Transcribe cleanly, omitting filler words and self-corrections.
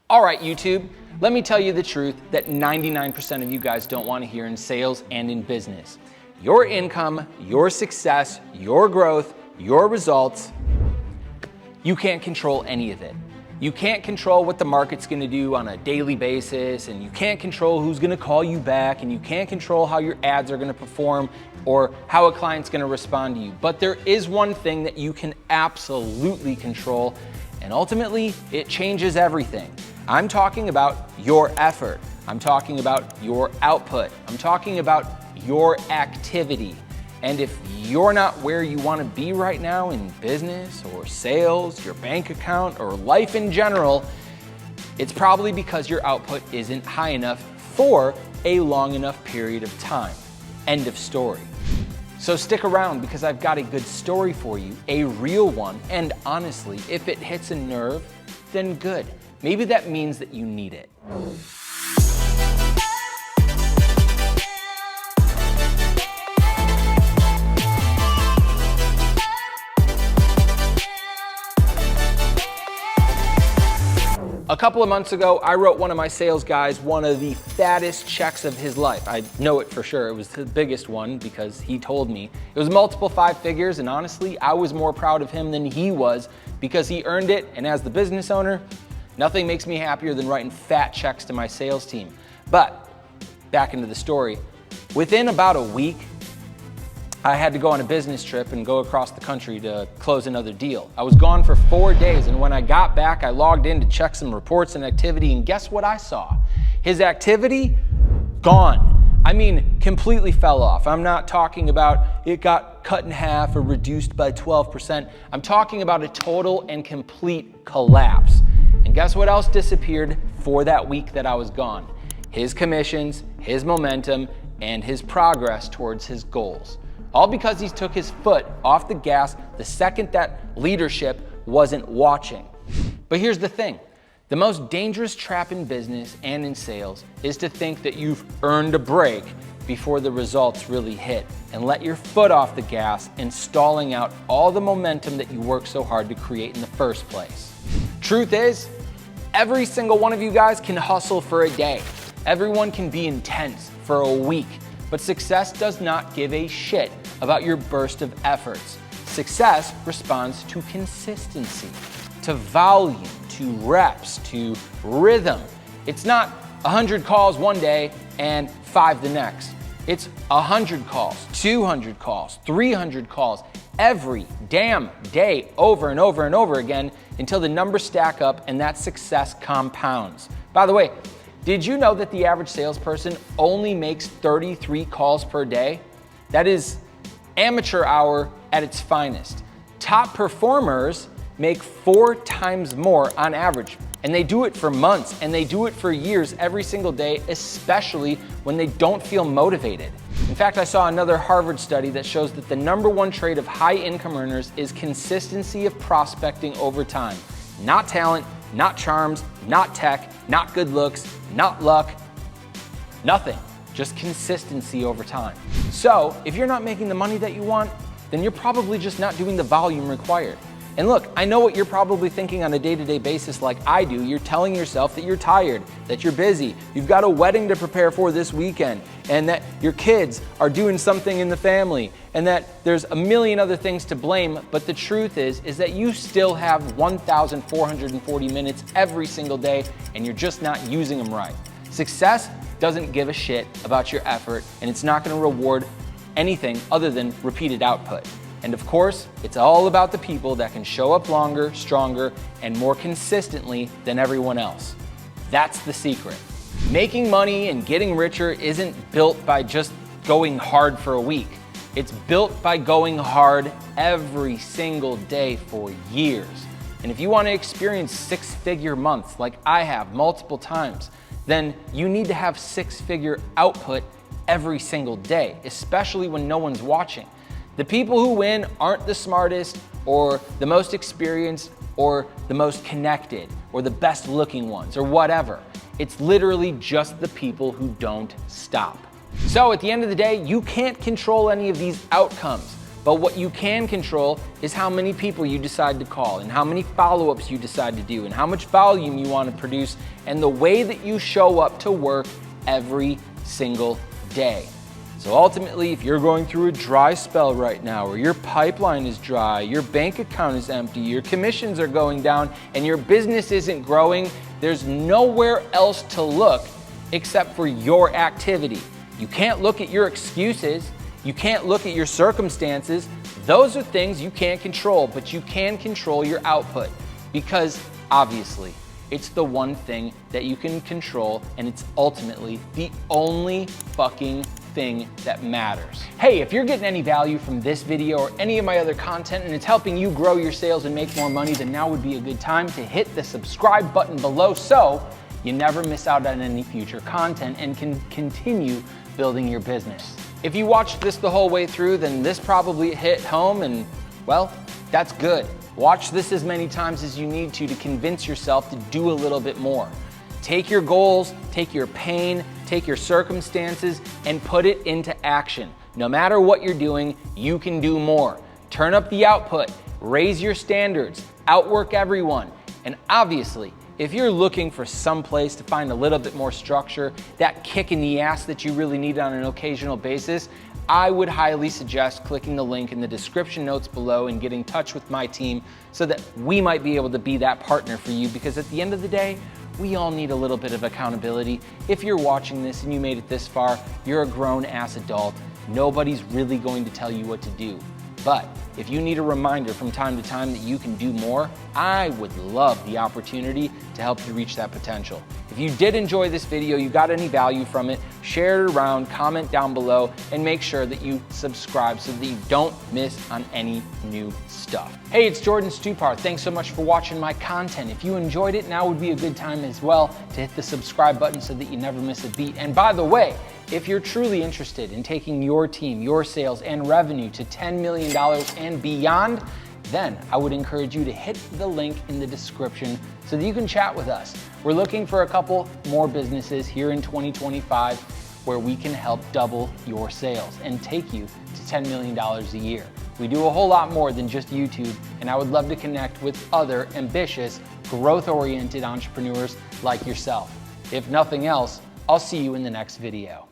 All right, YouTube, let me tell you the truth that 99% of you guys don't want to hear in sales and in business. Your income, your success, your growth, your results, you can't control any of it. You can't control what the market's gonna do on a daily basis, and you can't control who's gonna call you back, and you can't control how your ads are gonna perform or how a client's gonna respond to you. But there is one thing that you can absolutely control, and ultimately, it changes everything. I'm talking about your effort. I'm talking about your output. I'm talking about your activity. And if you're not where you want to be right now in business or sales, your bank account, or life in general, it's probably because your output isn't high enough for a long enough period of time. End of story. So stick around because I've got a good story for you, a real one, and honestly, if it hits a nerve, then good. Maybe that means that you need it. A couple of months ago, I wrote one of my sales guys one of the fattest checks of his life. I know it for sure. It was the biggest one because he told me. It was multiple 5 figures, and honestly, I was more proud of him than he was because he earned it, and as the business owner, nothing makes me happier than writing fat checks to my sales team. But back into the story, within about a week, I had to go on a business trip and go across the country to close another deal. I was gone for 4 days, and when I got back, I logged in to check some reports and activity, and guess what I saw? His activity, gone. I mean, completely fell off. I'm not talking about it got cut in half or reduced by 12%. I'm talking about a total and complete collapse. And guess what else disappeared for that week that I was gone? His commissions, his momentum, and his progress towards his goals. All because he took his foot off the gas the second that leadership wasn't watching. But here's the thing. The most dangerous trap in business and in sales is to think that you've earned a break before the results really hit and let your foot off the gas and stalling out all the momentum that you worked so hard to create in the first place. Truth is, every single one of you guys can hustle for a day. Everyone can be intense for a week. But success does not give a shit about your burst of efforts. Success responds to consistency, to volume, to reps, to rhythm. It's not 100 calls one day and 5 the next. It's 100 calls, 200 calls, 300 calls every damn day over and over and over again until the numbers stack up and that success compounds. By the way, did you know that the average salesperson only makes 33 calls per day? That is amateur hour at its finest. Top performers make 4 times more on average, and they do it for months, and they do it for years every single day, especially when they don't feel motivated. In fact, I saw another Harvard study that shows that the #1 trait of high income earners is consistency of prospecting over time. Not talent, not charms, not tech, not good looks, not luck, nothing. Just consistency over time. So if you're not making the money that you want, then you're probably just not doing the volume required. And look, I know what you're probably thinking on a day-to-day basis like I do. You're telling yourself that you're tired, that you're busy, you've got a wedding to prepare for this weekend, and that your kids are doing something in the family, and that there's a million other things to blame. But the truth is that you still have 1,440 minutes every single day, and you're just not using them right. Success doesn't give a shit about your effort, and it's not going to reward anything other than repeated output. And of course, it's all about the people that can show up longer, stronger, and more consistently than everyone else. That's the secret. Making money and getting richer isn't built by just going hard for a week. It's built by going hard every single day for years. And if you want to experience 6-figure months like I have multiple times, then you need to have 6-figure output every single day, especially when no one's watching. The people who win aren't the smartest or the most experienced or the most connected or the best looking ones or whatever. It's literally just the people who don't stop. So at the end of the day, you can't control any of these outcomes, But what you can control is how many people you decide to call and how many follow-ups you decide to do and how much volume you want to produce and the way that you show up to work every single day. So ultimately, if you're going through a dry spell right now, or your pipeline is dry, your bank account is empty, your commissions are going down, and your business isn't growing, there's nowhere else to look except for your activity. You can't look at your excuses. You can't look at your circumstances. Those are things you can't control, but you can control your output because obviously it's the one thing that you can control, and it's ultimately the only fucking thing that matters. Hey, if you're getting any value from this video or any of my other content and it's helping you grow your sales and make more money, then now would be a good time to hit the subscribe button below so you never miss out on any future content and can continue building your business. If you watched this the whole way through, then this probably hit home and, well, that's good. Watch this as many times as you need to convince yourself to do a little bit more. Take your goals, take your pain, take your circumstances, and put it into action. No matter what you're doing, you can do more. Turn up the output, raise your standards, outwork everyone. And obviously, if you're looking for some place to find a little bit more structure, that kick in the ass that you really need on an occasional basis, I would highly suggest clicking the link in the description notes below and getting in touch with my team so that we might be able to be that partner for you, because at the end of the day, we all need a little bit of accountability. If you're watching this and you made it this far, you're a grown-ass adult. Nobody's really going to tell you what to do. But if you need a reminder from time to time that you can do more, I would love the opportunity to help you reach that potential. If you did enjoy this video, you got any value from it, share it around, comment down below, and make sure that you subscribe so that you don't miss on any new stuff. Hey, it's Jordan Stupar. Thanks so much for watching my content. If you enjoyed it, now would be a good time as well to hit the subscribe button so that you never miss a beat. And by the way, if you're truly interested in taking your team, your sales, and revenue to $10 million and beyond, then I would encourage you to hit the link in the description so that you can chat with us. We're looking for a couple more businesses here in 2025 where we can help double your sales and take you to $10 million a year. We do a whole lot more than just YouTube, and I would love to connect with other ambitious, growth-oriented entrepreneurs like yourself. If nothing else, I'll see you in the next video.